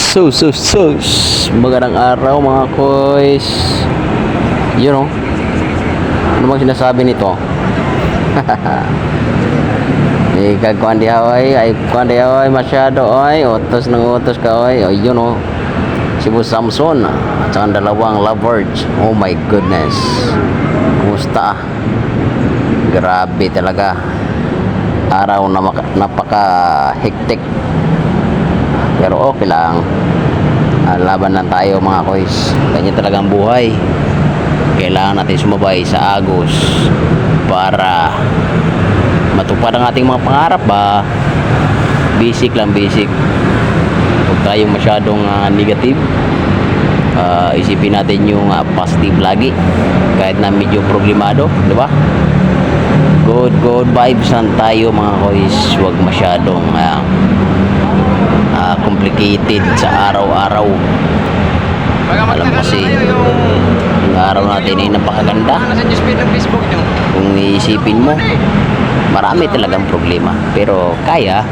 Sus. Magandang araw mga koys. You know, ano bang sinasabi nito? Kuan di haway masyado oy. Utos ng utos ka oy. O yun o. Si Boss Samson at saka dalawang lovebirds. Oh my goodness. Kumusta? Grabe talaga. Araw na napaka-hectic. Pero okay lang. Laban lang tayo mga koys. Ganyan talagang buhay. Kailangan natin sumabay sa agos para matupad ang ating mga pangarap ba. Basic lang, basic. Huwag tayong masyadong negative. Isipin natin yung positive lagi kahit na medyo problemado, di ba? Good vibes lang tayo mga koys. Huwag masyadong complicated sa araw-araw. Alam kasi yung araw natin ay napakaganda. Kung iisipin mo, marami talagang problema pero kaya